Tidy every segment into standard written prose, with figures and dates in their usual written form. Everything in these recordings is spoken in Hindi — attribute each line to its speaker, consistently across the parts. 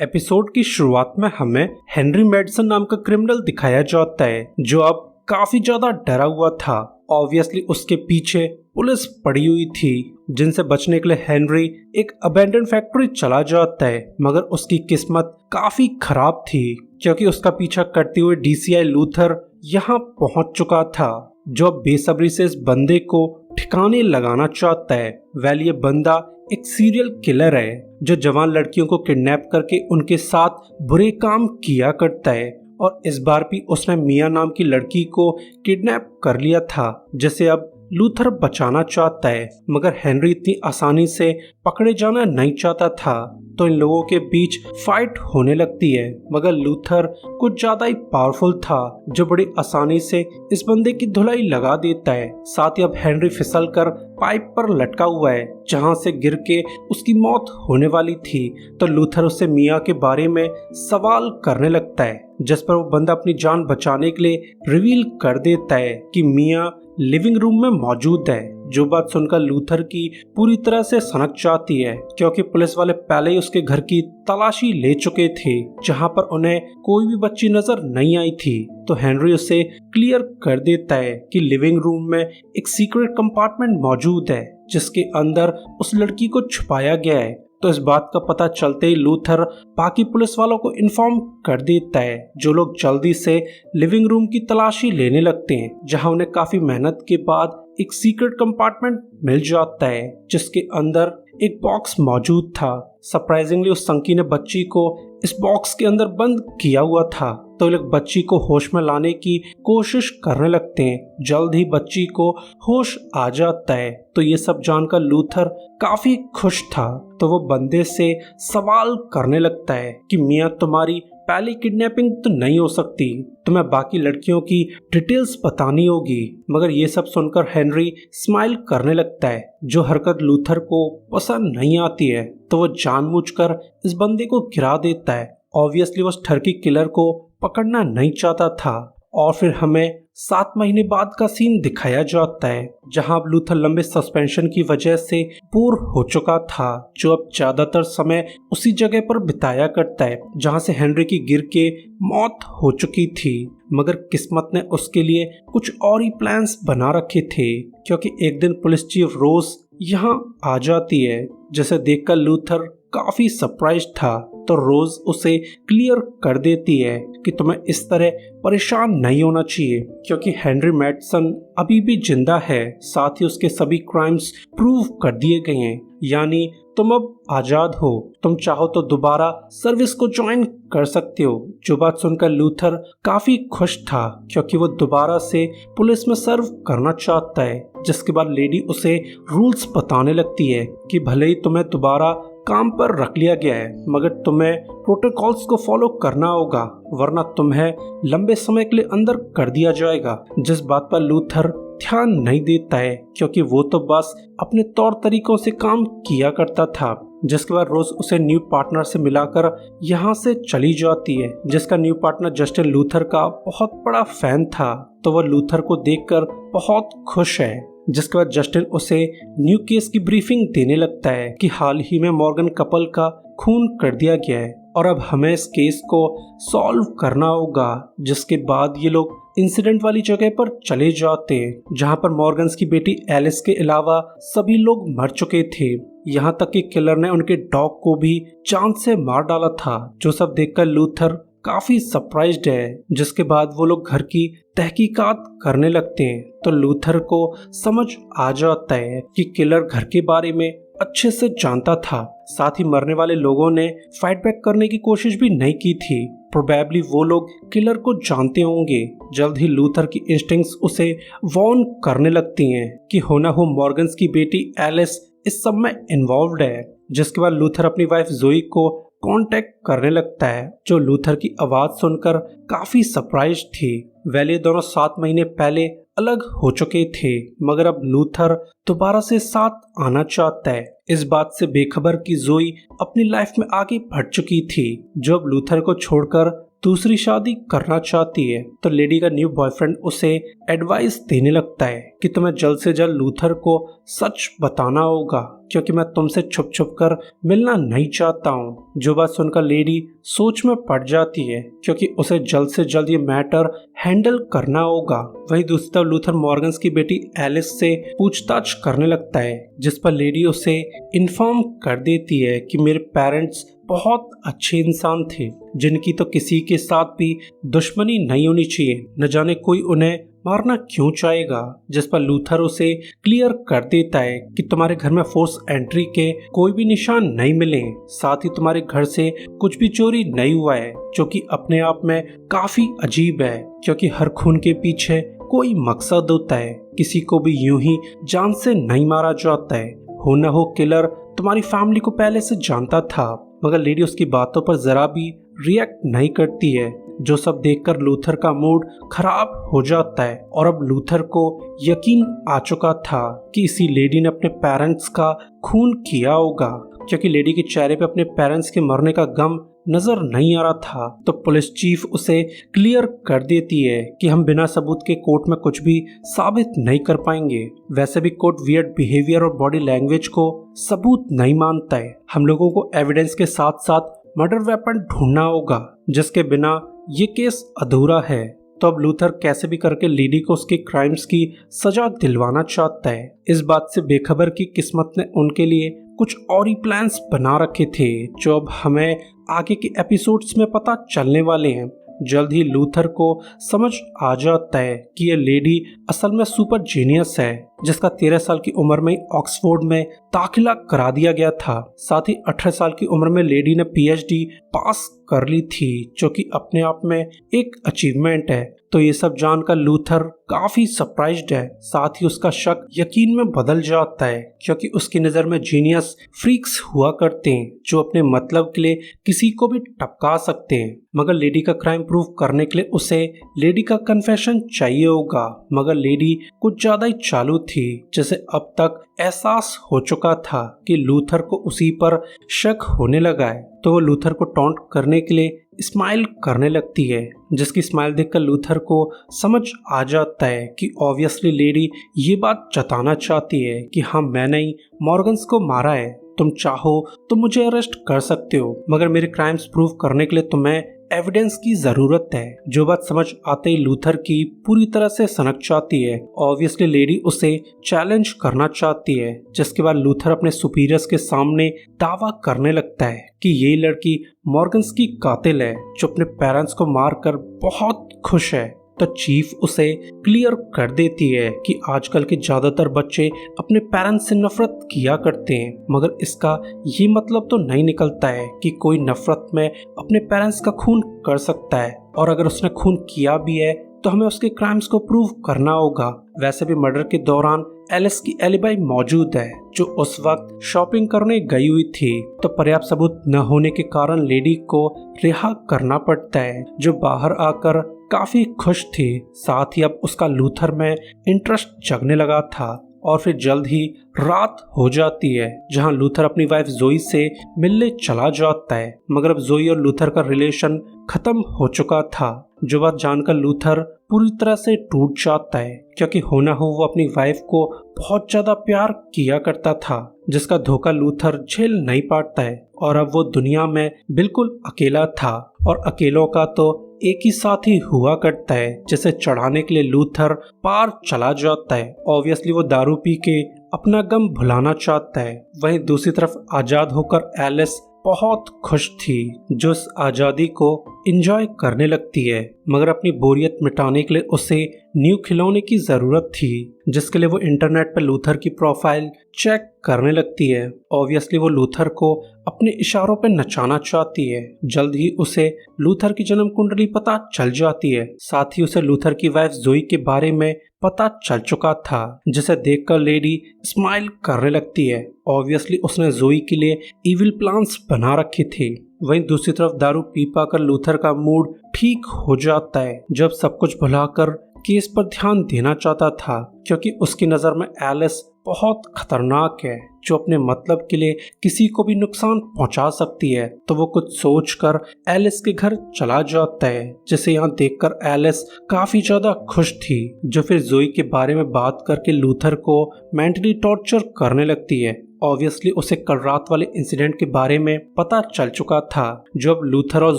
Speaker 1: एपिसोड की शुरुआत में हमें हेनरी मैडसन नाम का क्रिमिनल दिखाया जाता है जो अब काफी ज्यादा डरा हुआ था। ऑब्वियसली उसके पीछे पुलिस पड़ी हुई थी जिनसे बचने के लिए हेनरी एक अबैंडन फैक्ट्री चला जाता है, मगर उसकी किस्मत काफी खराब थी क्योंकि उसका पीछा करते हुए डीसीआई लूथर यहाँ पहुंच चुका था जो बेसब्री से इस बंदे को ठिकाने लगाना चाहता है। वेल ये बंदा एक सीरियल किलर है जो जवान लड़कियों को किडनैप करके उनके साथ बुरे काम किया करता है और इस बार भी उसने मिया नाम की लड़की को किडनैप कर लिया था जिसे अब लूथर बचाना चाहता है, मगर हेनरी इतनी आसानी से पकड़े जाना नहीं चाहता था तो इन लोगों के बीच फाइट होने लगती है। मगर लूथर कुछ ज्यादा ही पावरफुल था जो बड़ी आसानी से इस बंदे की धुलाई लगा देता है। साथ ही अब हेनरी फिसल कर पाइप पर लटका हुआ है जहां से गिर के उसकी मौत होने वाली थी, तो लूथर उससे मिया के बारे में सवाल करने लगता है जिस पर वो बंदा अपनी जान बचाने के लिए रिवील कर देता है कि मिया लिविंग रूम में मौजूद है। जो बात सुनकर लूथर की पूरी तरह से सनक जाती है क्योंकि पुलिस वाले पहले ही उसके घर की तलाशी ले चुके थे जहां पर उन्हें कोई भी बच्ची नजर नहीं आई थी। तो हेनरी उसे क्लियर कर देता है कि लिविंग रूम में एक सीक्रेट कंपार्टमेंट मौजूद है जिसके अंदर उस लड़की को छुपाया गया है। तो इस बात का पता चलते ही लूथर बाकी पुलिस वालों को इन्फॉर्म कर देता है जो लोग जल्दी से लिविंग रूम की तलाशी लेने लगते हैं जहां उन्हें काफी मेहनत के बाद एक सीक्रेट कंपार्टमेंट मिल जाता है जिसके अंदर एक बॉक्स मौजूद था। सरप्राइजिंगली उस संकी ने बच्ची को इस बॉक्स के अंदर बंद किया हुआ था तो लोग बच्ची को होश में लाने की कोशिश करने लगते हैं। जल्द ही बच्ची को होश आ जाता है तो ये सब जानकर लूथर काफी खुश था तो वो बंदे से सवाल करने लगता है कि मियां तुम्हारी पहली किडनैपिंग तो नहीं हो सकती, तुम्हें बाकी लड़कियों की डिटेल्स बतानी होगी। मगर ये सब सुनकर हेनरी स्माइल करने लगता है जो हरकत लूथर को पसंद नहीं आती है तो वो जानबूझकर इस बंदे को गिरा देता है। ऑब्वियसली वो उस ठरकी किलर को पकड़ना नहीं चाहता था और फिर हमें 7 महीने बाद का सीन दिखाया जाता है जहां अब लूथर लंबे सस्पेंशन की वजह से बोर हो चुका था जो अब ज्यादातर समय उसी जगह पर बिताया करता है जहां से हेनरी की गिर के मौत हो चुकी थी। मगर किस्मत ने उसके लिए कुछ और ही प्लान्स बना रखे थे क्योंकि एक दिन पुलिस चीफ रोज यहाँ आ जाती है जिसे देखकर लूथर काफी सरप्राइज था तो रोज उसे क्लियर कर देती है कि तुम्हें इस तरह परेशान नहीं होना चाहिए क्योंकि हेनरी मैडसन अभी भी जिंदा है, साथ ही उसके सभी क्राइम्स प्रूव कर दिए गए हैं, यानी तुम अब आजाद हो, तुम चाहो तो दोबारा सर्विस को ज्वाइन कर सकते हो। जो बात सुनकर लूथर काफी खुश था क्योंकि वो दोबारा से पुलिस में सर्व करना चाहता है। जिसके बाद लेडी उसे रूल्स बताने लगती है कि भले ही तुम्हें दोबारा काम पर रख लिया गया है मगर तुम्हें प्रोटोकॉल्स को फॉलो करना होगा वरना तुम्हें लंबे समय के लिए अंदर कर दिया जाएगा। जिस बात पर लूथर ध्यान नहीं देता है क्योंकि वो तो बस अपने तौर तरीकों से काम किया करता था। जिसके बाद रोज उसे न्यू पार्टनर से मिलाकर यहाँ से चली जाती है जिसका न्यू पार्टनर जस्टिन लूथर का बहुत बड़ा फैन था तो वह लूथर को देखकर बहुत खुश है। जिसके बाद जस्टिन उसे न्यू केस की ब्रीफिंग देने लगता है कि हाल ही में मॉर्गन कपल का खून कर दिया गया है और अब हमें इस केस को सॉल्व करना होगा। जिसके बाद ये लोग इंसिडेंट वाली जगह पर चले जाते हैं जहां पर मॉर्गन्स की बेटी एलिस के अलावा सभी लोग मर चुके थे, यहाँ तक कि किलर ने उनके डॉग को भी जान से मार डाला था। जो सब देखकर लूथर काफी सरप्राइज्ड है। जिसके बाद वो लोग घर की तहकीकात करने लगते हैं तो लूथर को समझ आ जाता है कि किलर घर के बारे में अच्छे से जानता था, साथ ही मरने वाले लोगों ने फाइट बैक करने की कोशिश भी नहीं की थी। प्रोबेबली वो लोग किलर को जानते होंगे। जल्द ही लूथर की इंस्टिंक्ट्स उसे वार्न करने लगती हैं कि होना हो मॉर्गन्स की बेटी एलिस इस सब में इन्वॉल्व्ड है। जिसके बाद लूथर अपनी वाइफ जोई को कांटेक्ट करने लगता है जो लूथर की आवाज सुनकर काफी सरप्राइज थी। वेल ये दोनों 7 महीने पहले अलग हो चुके थे मगर अब लूथर दोबारा से साथ आना चाहता है। इस बात से बेखबर कि जोई अपनी लाइफ में आगे बढ़ चुकी थी जो अब लूथर को छोड़कर दूसरी शादी करना चाहती है तो लेडी का न्यू बॉयफ्रेंड उसे एडवाइस देने लगता है कि तुम्हें जल्द से जल्द लूथर को सच बताना होगा, क्योंकि मैं तुमसे छुप छुप कर मिलना नहीं चाहता हूँ। जो बात सुनकर लेडी सोच में पड़ जाती है, क्योंकि उसे जल्द से जल्द ये मैटर हैंडल करना होगा। वहीं दूसरी तरफ लूथर मॉर्गन्स की बेटी एलिस से पूछताछ करने लगता है, जिस पर लेडी उसे इन्फॉर्म कर देती है कि मेरे पेरेंट्स बहुत अच्छे इंसान थे, जिनकी तो किसी के साथ भी दुश्मनी नहीं होनी चाहिए, न जाने कोई उन्हें मारना क्यों चाहेगा। जिस पर लूथर उसे क्लियर कर देता है कि तुम्हारे घर में फोर्स एंट्री के कोई भी निशान नहीं मिले, साथ ही तुम्हारे घर से कुछ भी चोरी नहीं हुआ है, जो कि अपने आप में काफी अजीब है, क्योंकि हर खून के पीछे कोई मकसद होता है। किसी को भी यूं ही जान से नहीं मारा जाता है। हो न हो किलर तुम्हारी फैमिली को पहले से जानता था, मगर लेडी उसकी बातों पर जरा भी रिएक्ट नहीं करती है। जो सब देखकर लूथर का मूड खराब हो जाता है और अब लूथर को यकीन आ चुका था कि इसी लेडी ने अपने पेरेंट्स का खून किया होगा, क्योंकि लेडी के चेहरे पे अपने पेरेंट्स के मरने का गम नजर नहीं आ रहा था। तो पुलिस चीफ उसे क्लियर कर देती है कि हम बिना सबूत के कोर्ट में कुछ भी साबित नहीं कर पाएंगे। वैसे भी कोर्ट वियर्ड बिहेवियर और बॉडी लैंग्वेज को सबूत नहीं मानता है। हम लोगों को एविडेंस के साथ साथ मर्डर वेपन ढूंढना होगा, जिसके बिना ये केस अधूरा है। तो अब लूथर कैसे भी करके लेडी को उसके क्राइम्स की सजा दिलवाना चाहता है। इस बात से बेखबर की किस्मत ने उनके लिए कुछ और ही प्लान्स बना रखे थे, जो अब हमें आगे के एपिसोड्स में पता चलने वाले हैं। जल्द ही लूथर को समझ आ जाता है कि ये लेडी असल में सुपर जीनियस है, जिसका 13 साल की उम्र में ऑक्सफोर्ड में दाखिला करा दिया गया था। साथ ही 18 साल की उम्र में लेडी ने पीएचडी पास कर ली थी, जो कि अपने आप में एक अचीवमेंट है। तो ये सब जानकर लूथर काफी सरप्राइज्ड है। साथ ही उसका शक यकीन में बदल जाता है, क्योंकि उसकी नजर में जीनियस फ्रीक्स हुआ करते हैं, जो अपने मतलब के लिए किसी को भी टपका सकते हैं। मगर लेडी का क्राइम प्रूव करने के लिए उसे लेडी का कन्फेशन चाहिए होगा, मगर लेडी कुछ ज्यादा ही चालू थी, जिसे अब तक एहसास हो चुका था कि लूथर को उसी पर शक होने लगा है। तो वो लूथर को टॉन्ट करने के लिए स्माइल करने लगती है, जिसकी स्माइल देखकर लूथर को समझ आ जाता है कि ऑब्वियसली लेडी ये बात जताना चाहती है कि हाँ, मैंने ही मॉर्गन्स को मारा है। तुम चाहो तो मुझे अरेस्ट कर सकते हो, मगर मेरे क्राइम्स प्रूव करने के लिए तुम्हें एविडेंस की जरूरत है। जो बात समझ आते ही लूथर की पूरी तरह से सनक जाती है। ऑब्वियसली लेडी उसे चैलेंज करना चाहती है, जिसके बाद लूथर अपने सुपीरियर्स के सामने दावा करने लगता है कि ये लड़की मॉर्गन्स की कातिल है, जो अपने पेरेंट्स को मारकर बहुत खुश है। तो चीफ उसे क्लियर कर देती है कि आजकल के ज्यादातर बच्चे अपने पेरेंट्स से नफरत किया करते हैं, मगर इसका ये मतलब तो नहीं निकलता है कि कोई नफरत में अपने पेरेंट्स का खून कर सकता है। और अगर उसने खून किया भी है तो हमें उसके क्राइम्स को प्रूव करना होगा। वैसे भी मर्डर के दौरान एलिस की एलिबाई मौजूद है, जो उस वक्त शॉपिंग करने गई हुई थी। तो पर्याप्त सबूत न होने के कारण लेडी को रिहा करना पड़ता है, जो बाहर आकर काफी खुश थी। साथ ही अब उसका लूथर में इंटरेस्ट जगने लगा था। और फिर जल्द ही रात हो जाती है, जहां लूथर अपनी वाइफ जोई से मिलने चला जाता है। मगर अब जोई और लूथर का रिलेशन खत्म हो चुका था, जो बात जानकर लूथर पूरी तरह से टूट जाता है, क्योंकि होना हो वो अपनी वाइफ को बहुत ज्यादा प्यार किया करता था, जिसका धोखा लूथर झेल नहीं पाता है। और अब वो दुनिया में बिल्कुल अकेला था, और अकेलों का तो एक ही साथ ही हुआ करता है, जिसे चढ़ाने के लिए लूथर पार चला जाता है। ऑब्वियसली वो दारू पी के अपना गम भुलाना चाहता है। वहीं दूसरी तरफ आजाद होकर एलिस बहुत खुश थी, जो इस आजादी को एंजॉय करने लगती है। मगर अपनी बोरियत मिटाने के लिए उसे न्यू खिलौने की जरूरत थी, जिसके लिए वो इंटरनेट पर लूथर की प्रोफाइल चेक करने लगती है। ऑब्वियसली वो लूथर को अपने इशारों पर नचाना चाहती है। जल्द ही उसे लूथर की जन्म कुंडली पता चल जाती है। साथ ही उसे लूथर की वाइफ जोई के बारे में पता चल चुका था, जिसे देखकर लेडी स्माइल करने लगती है। ऑब्वियसली उसने जोई के लिए इविल प्लान्स बना रखे थे। वहीं दूसरी तरफ दारू पी पाकर लूथर का मूड ठीक हो जाता है, जब सब कुछ भुलाकर केस पर ध्यान देना चाहता था, क्योंकि उसकी नजर में एलिस बहुत खतरनाक है, जो अपने मतलब के लिए किसी को भी नुकसान पहुंचा सकती है। तो वो कुछ सोचकर एलिस के घर चला जाता है, जिसे यहाँ देखकर एलिस काफी ज्यादा खुश थी, जो फिर जोई के बारे में बात करके लूथर को मेंटली टॉर्चर करने लगती है। ऑब्वियसली उसे कल रात वाले इंसिडेंट के बारे में पता चल चुका था, जो अब लूथर और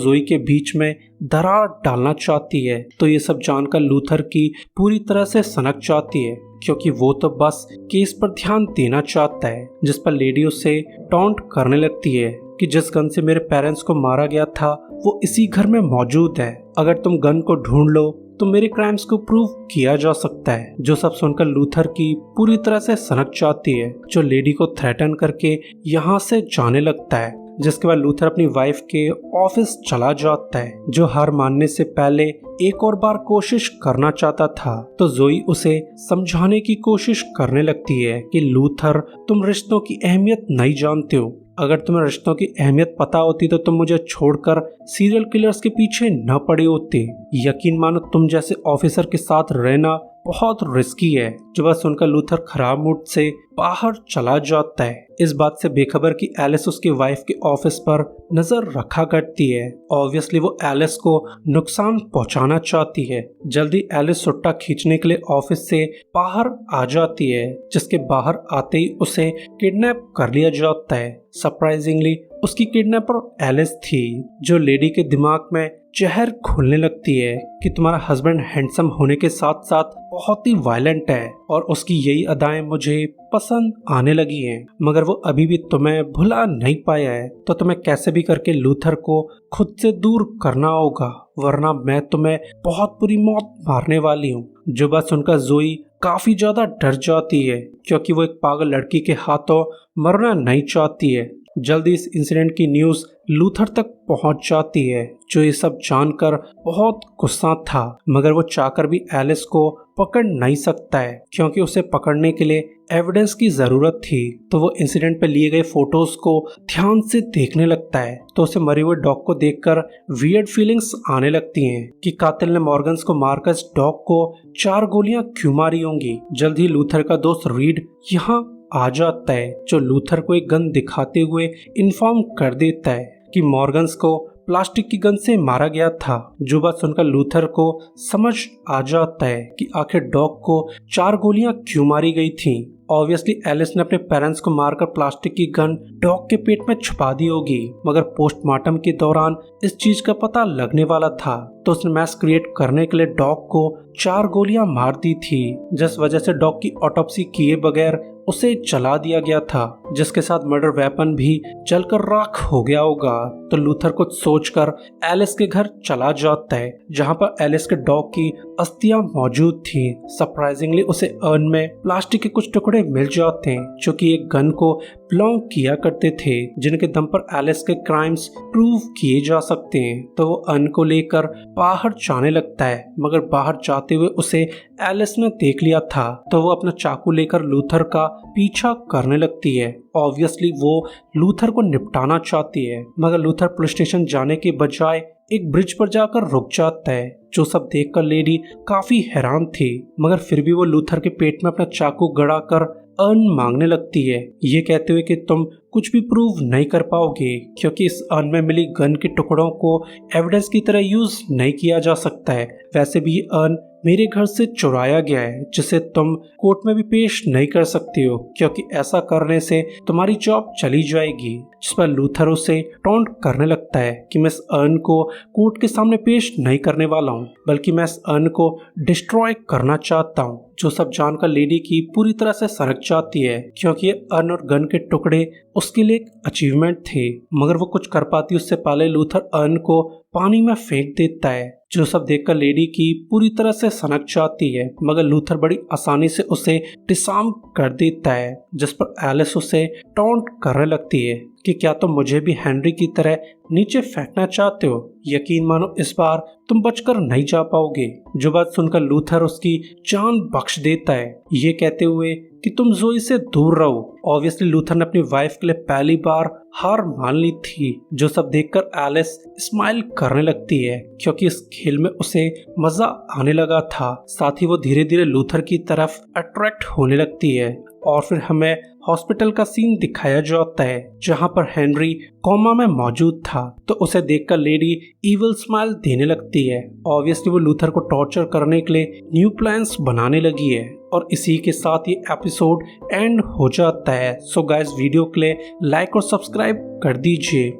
Speaker 1: जोई के बीच में दरार डालना चाहती है। तो ये सब जानकर लूथर की पूरी तरह से सनक जाती है, क्योंकि वो तो बस केस पर ध्यान देना चाहता है, जिस पर लेडी उसे टॉन्ट करने लगती है कि जिस गन से मेरे पेरेंट्स को मारा गया था वो इसी घर में मौजूद है। अगर तुम गन को ढूंढ लो तो मेरे क्राइम्स को प्रूव किया जा सकता है। जो सब सुनकर लूथर की पूरी तरह से सनक जाती है, जो लेडी को थ्रेटन करके यहाँ से जाने लगता है। जिसके बाद लूथर अपनी वाइफ के ऑफिस चला जाता है, जो हार मानने से पहले एक और बार कोशिश करना चाहता था। तो जोई उसे समझाने की कोशिश करने लगती है कि लूथर, तुम रिश्तों की अहमियत नहीं जानते हो। अगर तुम्हें रिश्तों की अहमियत पता होती तो तुम मुझे छोड़कर सीरियल किलर्स के पीछे न पड़े होते। यकीन मानो, तुम जैसे ऑफिसर के साथ रहना बहुत रिस्की है। जो बात सुनकर लूथर खराब मूड से बाहर चला जाता है, इस बात से बेखबर कि एलिस उसकी वाइफ के ऑफिस पर नजर रखा करती है। ऑब्वियसली वो एलिस को नुकसान पहुंचाना चाहती है। जल्दी एलिस सुट्टा खींचने के लिए ऑफिस से बाहर आ जाती है, जिसके बाहर आते ही उसे किडनैप कर लिया जाता है। सरप्राइजिंगली उसकी किडनैपर एलिस थी, जो लेडी के दिमाग में जहर घोलने लगती है कि तुम्हारा हस्बैंड हैंडसम होने के साथ साथ बहुत ही वायलेंट है और उसकी यही अदाएं मुझे पसंद आने लगी हैं, मगर वो अभी भी तुम्हें भुला नहीं पाया है। तो तुम्हें कैसे भी करके लूथर को खुद से दूर करना होगा, वरना मैं तुम्हें बहुत बुरी मौत मारने वाली हूँ। जो बात सुनकर जोई काफी ज्यादा डर जाती है, क्योंकि वो एक पागल लड़की के हाथों मरना नहीं चाहती है। जल्दी इस इंसिडेंट की न्यूज लूथर तक पहुंच जाती है, जो ये सब जानकर बहुत गुस्सा था, मगर वो चाहकर भी एलिस को पकड़ नहीं सकता है, क्योंकि उसे पकड़ने के लिए एविडेंस की जरूरत थी। तो वो इंसिडेंट पे लिए गए फोटोज को ध्यान से देखने लगता है, तो उसे मरे हुए डॉग को देखकर वियर्ड फीलिंग्स आने लगती हैं कि कातिल ने मॉर्गन्स को मारकर इस डॉग को 4 गोलियां क्यों मारी होंगी। जल्द ही लूथर का दोस्त रीड यहाँ आ जाता है, जो लूथर को एक गन दिखाते हुए इन्फॉर्म कर देता है कि मॉर्गन्स को प्लास्टिक की गन से मारा गया था। जो बात सुनकर लूथर को समझ आ जाता है कि आखिर डॉग को 4 गोलियां क्यों मारी गई थी। ऑब्वियसली एलिस ने अपने पेरेंट्स को मारकर प्लास्टिक की गन डॉग के पेट में छुपा दी होगी, मगर पोस्टमार्टम के दौरान इस चीज का पता लगने वाला था, तो उसने मैस क्रिएट करने के लिए डॉग को 4 गोलियां मार दी थी, जिस वजह से डॉग की ऑटोप्सी किए बगैर उसे जला दिया गया था, जिसके साथ मर्डर वेपन भी जलकर राख हो गया होगा। तो लूथर कुछ सोचकर एलिस के घर चला जाता है, जहां पर एलिस के डॉग की अस्थियां मौजूद थी। सरप्राइजिंगली उसे अर्न में प्लास्टिक के कुछ टुकड़े मिल जाते हैं, जो कि एक गन को बिलोंग किया करते थे, जिनके दम पर एलिस के क्राइम्स प्रूव किए जा सकते हैं। तो वो अर्न को लेकर बाहर जाने लगता है, मगर बाहर जाते हुए उसे एलिस ने देख लिया था, तो वो अपना चाकू लेकर लूथर का पीछा करने लगती है। ऑब्वियसली वो लूथर को निपटाना चाहती है, मगर लूथर पुलिस स्टेशन जाने के बजाय एक ब्रिज पर जाकर रुक जाता है, जो सब देखकर लेडी काफी हैरान थी, मगर फिर भी वो लूथर के पेट में अपना चाकू गड़ा कर अर्न मांगने लगती है, ये कहते हुए कि तुम कुछ भी प्रूव नहीं कर पाओगे, क्योंकि इस अर्न में मिली गन के टुकड़ों को एविडेंस की तरह यूज नहीं किया जा सकता है। वैसे भी ये अर्न मेरे घर से चुराया गया है, जिसे तुम कोर्ट में भी पेश नहीं कर सकती हो, क्योंकि ऐसा करने से तुम्हारी जॉब चली जाएगी। जिस पर लूथर उसे टॉन्ट करने लगता है कि मैं इस अर्न को कोर्ट के सामने पेश नहीं करने वाला हूँ, बल्कि मैं इस अर्न को डिस्ट्रॉय करना चाहता हूँ। जो सब जानकर लेडी की पूरी तरह से सनक जाती है, क्योंकि ये अर्न और गन के टुकड़े उसके लिए एक अचीवमेंट थे, मगर वो कुछ कर पाती उससे पहले लूथर अर्न को पानी में फेंक देता है। जो सब देखकर लेडी की पूरी तरह से सनक जाती है, मगर लूथर बड़ी आसानी से उसे डिसआर्म कर देता है, जिस पर एलिस उसे टॉन्ट करने लगती है कि क्या तुम मुझे भी हेनरी की तरह नीचे फेंकना चाहते हो। यकीन मानो इस बार तुम बचकर नहीं जा पाओगे। जो बात सुनकर लूथर उसकी जान बख्श देता है, ये कहते हुए कि तुम जोई से दूर रहो। ऑब्वियसली लूथर ने अपनी वाइफ के लिए पहली बार हार मान ली थी। जो सब देखकर एलिस स्माइल करने लगती है, क्योंकि इस खेल में उसे मजा आने लगा था। साथ ही वो धीरे धीरे लूथर की तरफ अट्रैक्ट होने लगती है। और फिर हमें हॉस्पिटल का सीन दिखाया जाता है जहां पर हेनरी कोमा में मौजूद था। तो उसे देखकर लेडी इविल स्माइल देने लगती है। ऑब्वियसली वो लूथर को टॉर्चर करने के लिए न्यू प्लान्स बनाने लगी है। और इसी के साथ ये एपिसोड एंड हो जाता है। सो गाइस, वीडियो के लिए लाइक और सब्सक्राइब कर दीजिए।